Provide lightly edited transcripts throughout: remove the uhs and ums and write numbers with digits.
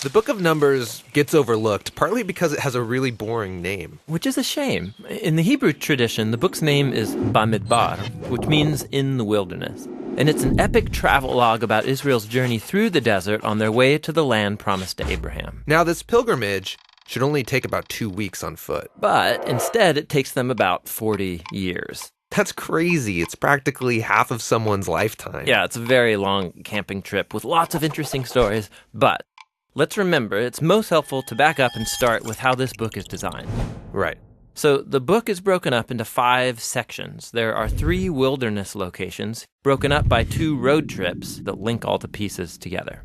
The book of Numbers gets overlooked, partly because it has a really boring name. Which is a shame. In the Hebrew tradition, the book's name is Bamidbar, which means in the wilderness. And it's an epic travelogue about Israel's journey through the desert on their way to the land promised to Abraham. Now, this pilgrimage should only take about 2 weeks on foot. But instead, it takes them about 40 years. That's crazy. It's practically half of someone's lifetime. Yeah, it's a very long camping trip with lots of interesting stories. But let's remember, it's most helpful to back up and start with how this book is designed. Right. So the book is broken up into 5 sections. There are 3 wilderness locations, broken up by 2 road trips that link all the pieces together.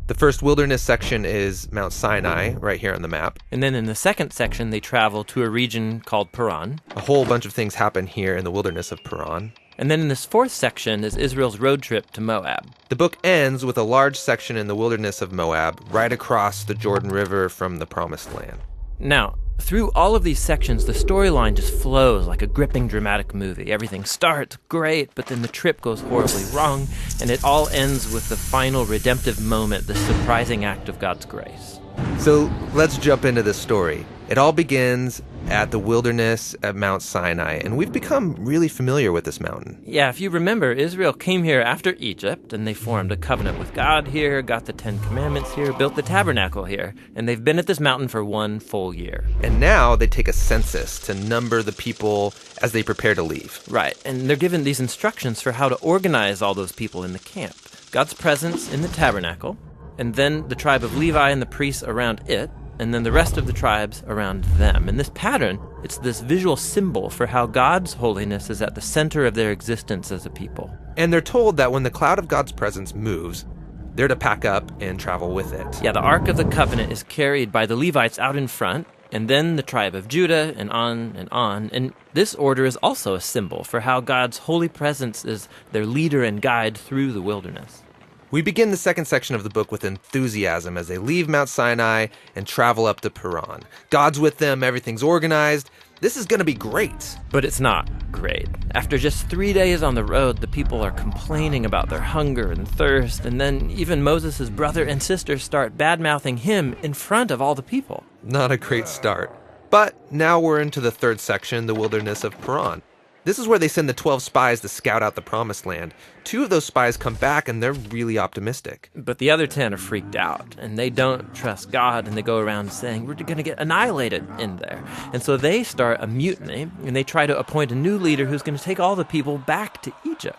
The first wilderness section is Mount Sinai, right here on the map. And then in the second section, they travel to a region called Paran. A whole bunch of things happen here in the wilderness of Paran. And then in this 4th section is Israel's road trip to Moab. The book ends with a large section in the wilderness of Moab, right across the Jordan River from the Promised Land. Now, through all of these sections, the storyline just flows like a gripping dramatic movie. Everything starts great, but then the trip goes horribly wrong, and it all ends with the final redemptive moment, the surprising act of God's grace. So let's jump into this story. It all begins at the wilderness at Mount Sinai, and we've become really familiar with this mountain. Yeah, if you remember, Israel came here after Egypt, and they formed a covenant with God here, got the 10 Commandments here, built the tabernacle here, and they've been at this mountain for 1 full year. And now they take a census to number the people as they prepare to leave. Right, and they're given these instructions for how to organize all those people in the camp. God's presence in the tabernacle, and then the tribe of Levi and the priests around it, and then the rest of the tribes around them. And this pattern, it's this visual symbol for how God's holiness is at the center of their existence as a people. And they're told that when the cloud of God's presence moves, they're to pack up and travel with it. Yeah, the Ark of the Covenant is carried by the Levites out in front, and then the tribe of Judah, and on and on. And this order is also a symbol for how God's holy presence is their leader and guide through the wilderness. We begin the second section of the book with enthusiasm as they leave Mount Sinai and travel up to Paran. God's with them, everything's organized. This is going to be great. But it's not great. After just 3 days on the road, the people are complaining about their hunger and thirst, and then even Moses' brother and sister start bad-mouthing him in front of all the people. Not a great start. But now we're into the third section, the wilderness of Paran. This is where they send the 12 spies to scout out the Promised Land. 2 of those spies come back, and they're really optimistic. But the other 10 are freaked out, and they don't trust God, and they go around saying, we're going to get annihilated in there. And so they start a mutiny, and they try to appoint a new leader who's going to take all the people back to Egypt.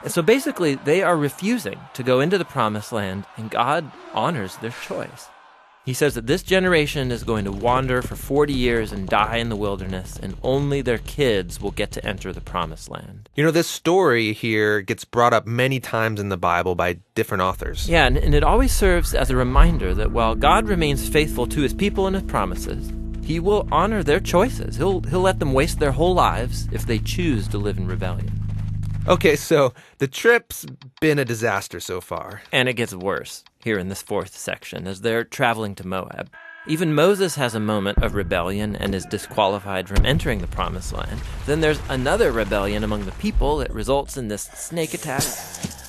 And so basically, they are refusing to go into the Promised Land, and God honors their choice. He says that this generation is going to wander for 40 years and die in the wilderness, and only their kids will get to enter the Promised Land. You know, this story here gets brought up many times in the Bible by different authors. Yeah, and it always serves as a reminder that while God remains faithful to his people and his promises, he will honor their choices. He'll let them waste their whole lives if they choose to live in rebellion. Okay, so the trip's been a disaster so far. And it gets worse here in this 4th section as they're traveling to Moab. Even Moses has a moment of rebellion and is disqualified from entering the Promised Land. Then there's another rebellion among the people that results in this snake attack.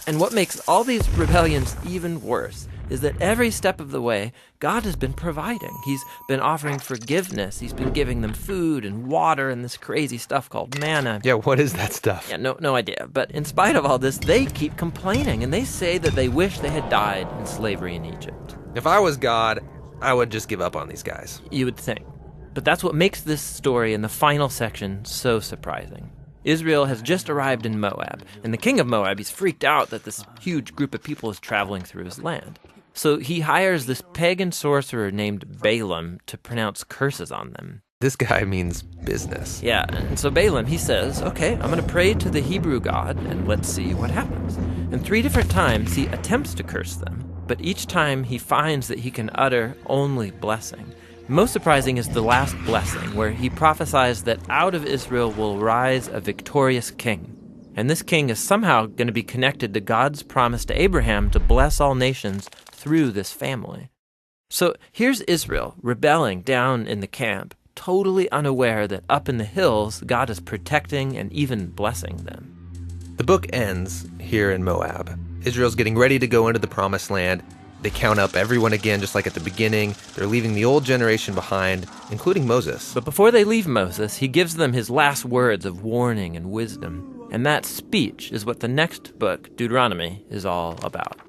And what makes all these rebellions even worse is that every step of the way, God has been providing. He's been offering forgiveness. He's been giving them food and water and this crazy stuff called manna. Yeah, what is that stuff? Yeah, no idea. But in spite of all this, they keep complaining, and they say that they wish they had died in slavery in Egypt. If I was God, I would just give up on these guys. You would think. But that's what makes this story in the final section so surprising. Israel has just arrived in Moab, and the king of Moab, he's freaked out that this huge group of people is traveling through his land. So he hires this pagan sorcerer named Balaam to pronounce curses on them. This guy means business. Yeah, and so Balaam, he says, okay, I'm going to pray to the Hebrew God, and let's see what happens. And 3 different times he attempts to curse them, but each time he finds that he can utter only blessing. Most surprising is the last blessing, where he prophesies that out of Israel will rise a victorious king. And this king is somehow going to be connected to God's promise to Abraham to bless all nations through this family. So here's Israel rebelling down in the camp, totally unaware that up in the hills, God is protecting and even blessing them. The book ends here in Moab. Israel's getting ready to go into the Promised Land, They count up everyone again, just like at the beginning. They're leaving the old generation behind, including Moses. But before they leave Moses, he gives them his last words of warning and wisdom. And that speech is what the next book, Deuteronomy, is all about.